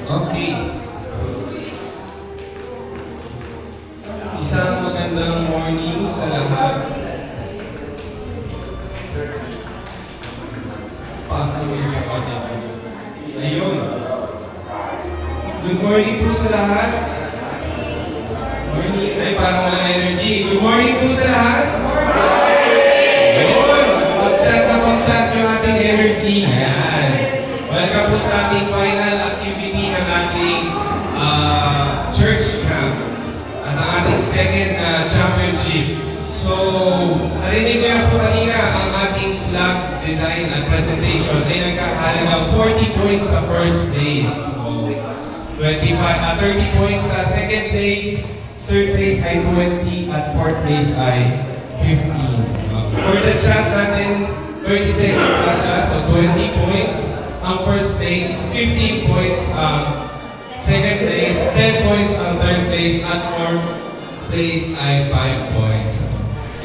Okay. Isang magandang morning sa lahat. Patuloy sa pagkakas. Ayun. Good morning po sa lahat. Morning. Ay, parang walang energy. Good morning po sa lahat. Ayun. Pag-chat yung ating energy. Yan. Welcome po sa ating final activity ng ating church camp at ang ating second championship. So, narinig niyo na po kanina ang ating flag design at presentation ay nagkakahalagang 40 points sa first place. So, 30 points sa second place, third place ay 20 at fourth place ay 15. For the chat natin, 30 seconds lang siya, so 20 points ang first place, 15 points ang second place, 10 points ang third place, at fourth place ay 5 points.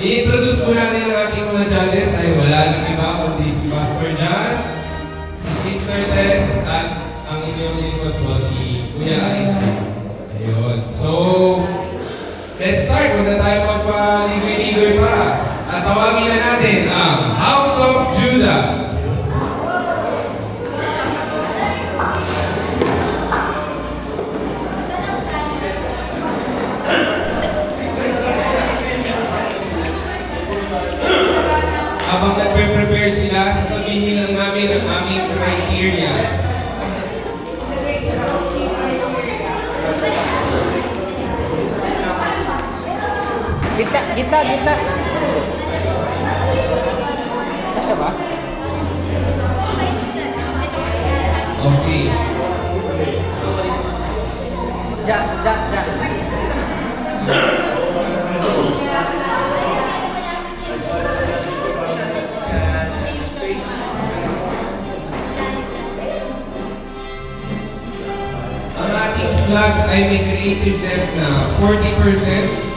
I-introduce po natin ang ating mga judges ay wala nang iba kundi si Pastor John, si Sister Tess, at ang inyong lingkod po si Kuya Aisha. Ayun. So, let's start. Huwag na tayo magpa-ligoy-ligoy pa. At tawagin na natin ang House of Judah. Habang nagpe-prepare sila, sasabihin lang namin ang aming criteria. Gita. Kasya ba? Okay. Ja. Ang ating flag ay may creativeness na 40%.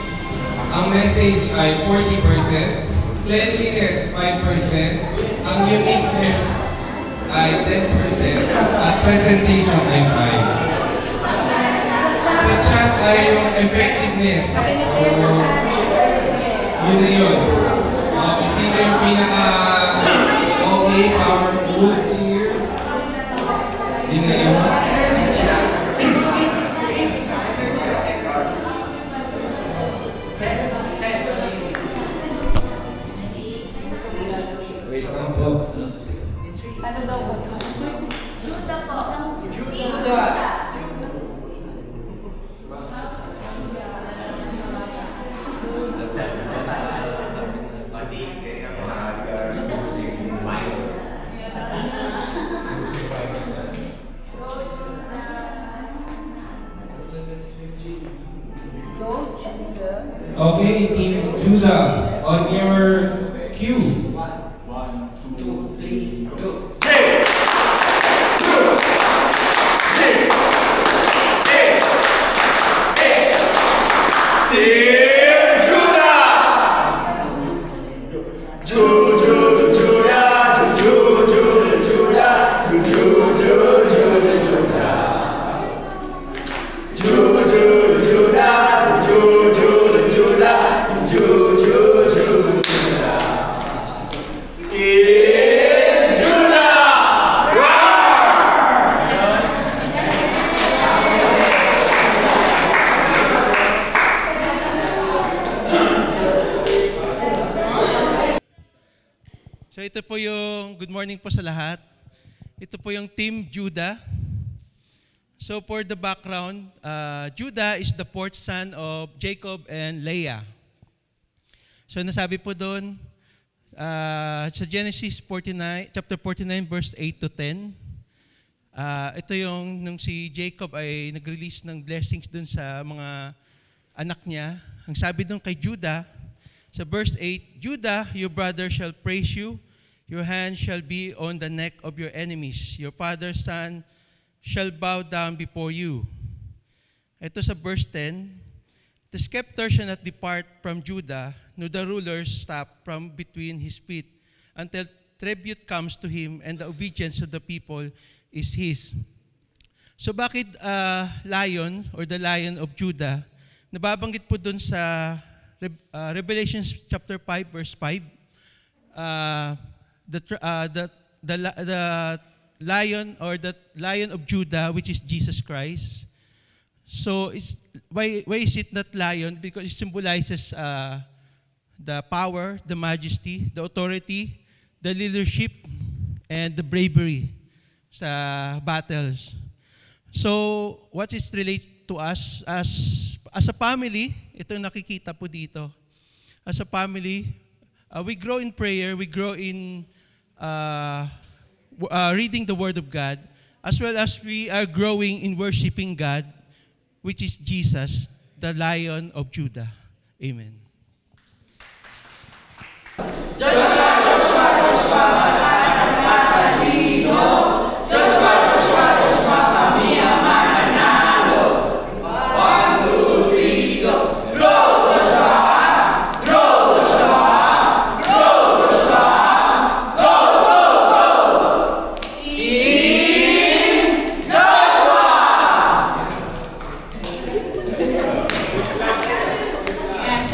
Ang message ay 40%. Cleanliness 5%. Ang uniqueness ay 10%. At presentation ay 5%. Sa chat ay yung effectiveness. So, yun na yun. Sino yung pinaka-okay, powerful, cheer? Yun na yun. Wait lang po. Ano daw po? Judah po. Okay, Team Judah, on your cue. 1, 2, 3, go. So ito po yung good morning po sa lahat. Ito po yung Team Judah. So for the background, Judah is the fourth son of Jacob and Leah. So nasabi po doon sa Genesis 49, chapter 49 verse 8 to 10. Ito yung nung si Jacob ay nag-release ng blessings doon sa mga anak niya. Ang sabi doon kay Judah, sa verse 8, Judah, your brother shall praise you. Your hand shall be on the neck of your enemies. Your father's son shall bow down before you. Ito sa verse 10, the scepter shall not depart from Judah, nor the ruler's staff from between his feet, until tribute comes to him, and the obedience of the people is his. So bakit lion or the Lion of Judah? Nababanggit po dun sa Revelation chapter 5 verse 5. The lion or the Lion of Judah, which is Jesus Christ. So why is it not lion? Because it symbolizes the power, the majesty, the authority, the leadership, and the bravery sa battles. So what is related to us as a family? Ito yung nakikita po dito. As a family, we grow in prayer, we grow in reading the Word of God, as well as we are growing in worshiping God, which is Jesus, the Lion of Judah. Amen.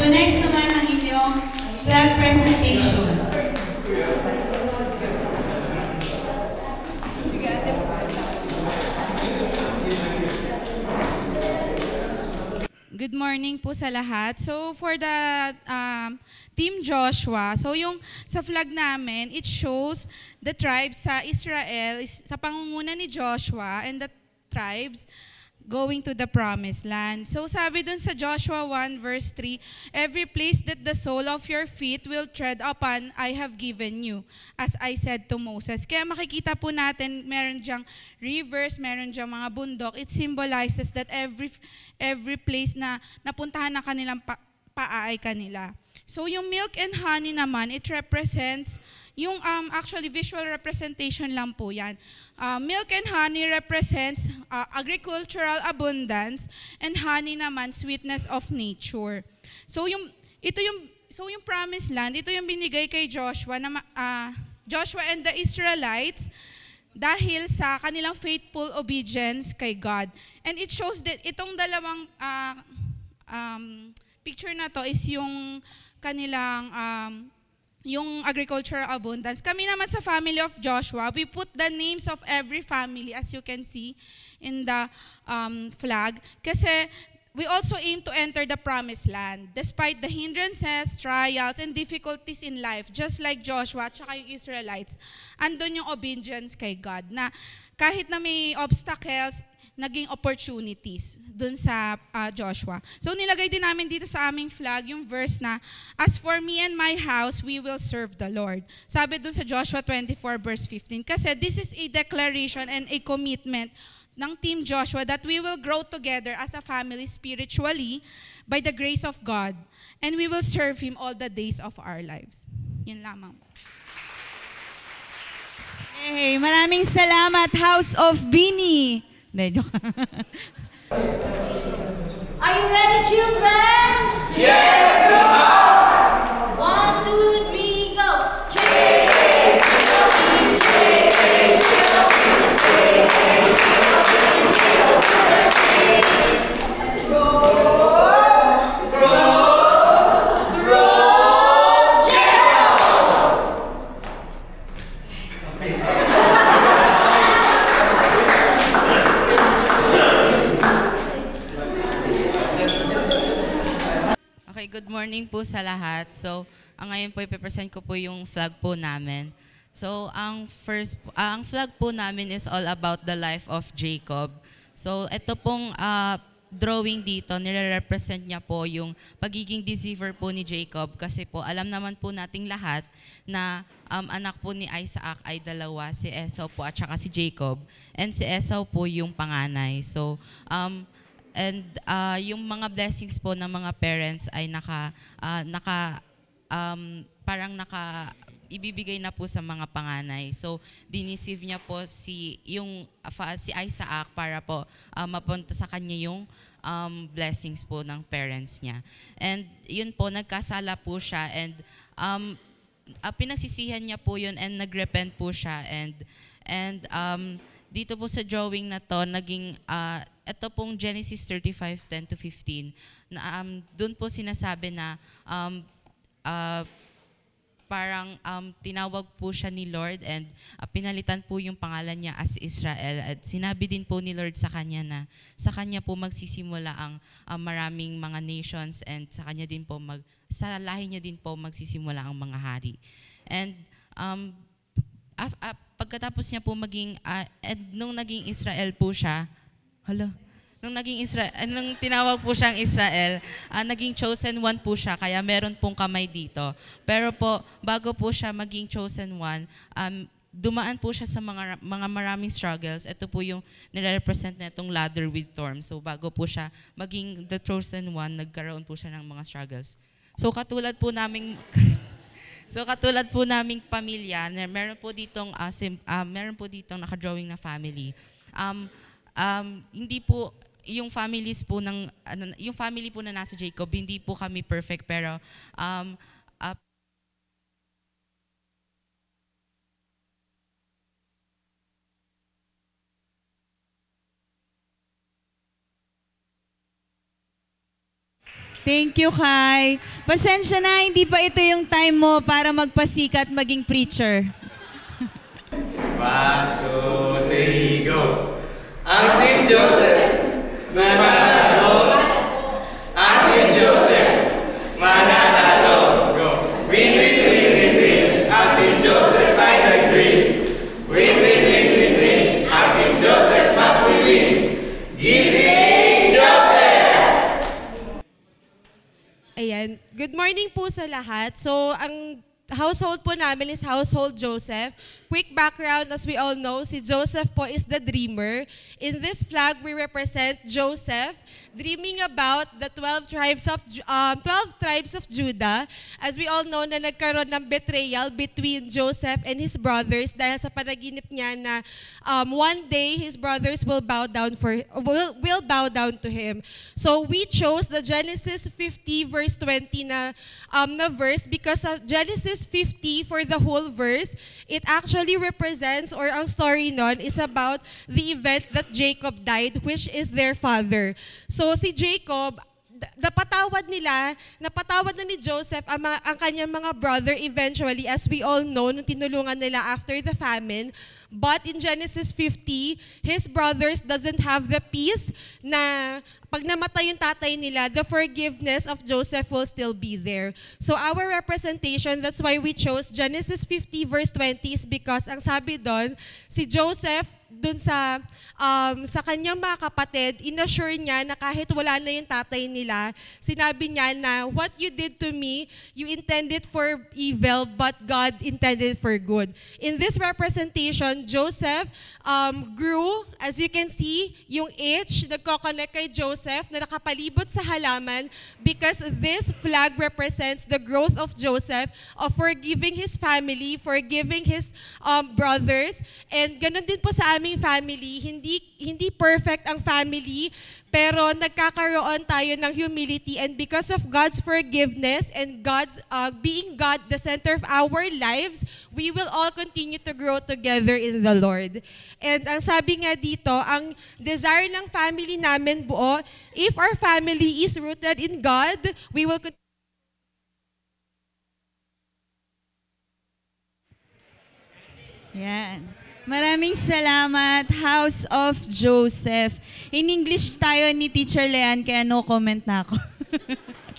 So next naman ang inyong flag presentation. Good morning po sa lahat. So for the Team Joshua, so yung sa flag namin, it shows the tribes sa Israel, sa pangunguna ni Joshua and the tribes going to the promised land. So sabi dun sa Joshua 1 verse 3, every place that the sole of your feet will tread upon, I have given you, as I said to Moses. Kaya makikita po natin, meron diyang rivers, meron diyang mga bundok. It symbolizes that every place na napuntahan ng kanilang paa ay kanila. So yung milk and honey naman, it represents yung actually visual representation lang po yan. Milk and honey represents agricultural abundance, and honey naman sweetness of nature. So yung promised land, ito yung binigay kay Joshua na Joshua and the Israelites dahil sa kanilang faithful obedience kay God. And it shows that itong dalawang picture na to is yung kanilang yung agricultural abundance. Kami naman sa family of Joshua, we put the names of every family, as you can see in the flag, kasi we also aim to enter the promised land despite the hindrances, trials, and difficulties in life. Just like Joshua at saka yung Israelites, andun yung obedience kay God na kahit na may obstacles, naging opportunities dun sa Joshua. So nilagay din namin dito sa aming flag yung verse na, as for me and my house, we will serve the Lord. Sabi dun sa Joshua 24 verse 15. Kasi this is a declaration and a commitment ng Team Joshua that we will grow together as a family spiritually by the grace of God, and we will serve Him all the days of our lives. Yun lamang. Hey, maraming salamat, House of Bini. Hindi, joke. Are you ready, children? Yes, we are! 1, 2, 3, go! Good morning po sa lahat. So, ngayon po ipipresent ko po yung flag po namin. So, ang flag po namin is all about the life of Jacob. So, ito pong drawing dito, nire-represent niya po yung pagiging deceiver po ni Jacob, kasi po alam naman po nating lahat na anak po ni Isaac ay dalawa, si Esau po at saka si Jacob. And si Esau po yung panganay. So, yung mga blessings po ng mga parents ay ibibigay na po sa mga panganay. So, diniceive niya po si Isaac para po mapunta sa kanya yung blessings po ng parents niya. And yun po, nagkasala po siya, and pinagsisihan niya po yun, and nagrepent po siya, and dito po sa drawing na to, naging, ito pong Genesis 35:10-15, na doon po sinasabi na parang tinawag po siya ni Lord and pinalitan po yung pangalan niya as Israel. At sinabi din po ni Lord sa kanya na sa kanya po magsisimula ang maraming mga nations and sa kanya din po sa lahi niya din po magsisimula ang mga hari. And pagkatapos niya po maging, nung naging Israel po siya, nung tinawag po siyang Israel, naging chosen one po siya, kaya meron pong kamay dito. Pero po, bago po siya maging chosen one, dumaan po siya sa mga maraming struggles. Ito po yung nire-represent na itong ladder with thorns. So bago po siya maging the chosen one, nagkaroon po siya ng mga struggles. So katulad po naming pamilya, meron po ditong naka-drawing na family. Hindi po yung families po yung family po na nasa Jacob, hindi po kami perfect, pero Thank you, Kai. Pasensya na, hindi pa ito yung time mo para magpasikat maging preacher. 1, 2, 3, go! Ang Team Joseph, mananalo! Ang Team Joseph, mananalo! Go! Win, win, win, win, win! Ang Team Joseph ay nag-dream! Win, win, win, win, win! Ang Team Joseph mag-win! Gising Joseph! Ayan. Good morning po sa lahat. So, ang household po namin is Household Joseph. Quick background, as we all know, si Joseph po is the dreamer. In this flag, we represent Joseph dreaming about the 12 tribes of Judah. As we all know, na nagkaroon ng betrayal between Joseph and his brothers dahil sa panaginip niya na one day his brothers will bow down to him. So we chose the Genesis 50 verse 20 na verse because Genesis 50 for the whole verse, it actually represents, or ang story nun is about the event that Jacob died, which is their father. So si Jacob, napatawad na ni Joseph ang kanyang mga brother eventually, as we all know, nung tinulungan nila after the famine. But in Genesis 50, his brothers doesn't have the peace na pag namatay yung tatay nila, the forgiveness of Joseph will still be there. So our representation, that's why we chose Genesis 50 verse 20 is because ang sabi doon, si Joseph, dun sa kanyang mga kapatid, inassure niya na kahit wala na yung tatay nila, sinabi niya na, what you did to me, you intended for evil, but God intended for good. In this representation, Joseph grew, as you can see, yung H, nagko-connect kay Joseph na nakapalibot sa halaman because this flag represents the growth of Joseph, of forgiving his family, forgiving his brothers, and ganun din po sa aming family, hindi perfect ang family, pero nagkakaroon tayo ng humility, and because of God's forgiveness and God's being God the center of our lives, we will all continue to grow together in the Lord. And ang sabi nga dito, ang desire ng family namin buo, if our family is rooted in God, we will continue. Yan. Maraming salamat, House of Joseph. In English tayo ni Teacher Leanne, kaya no comment na ako.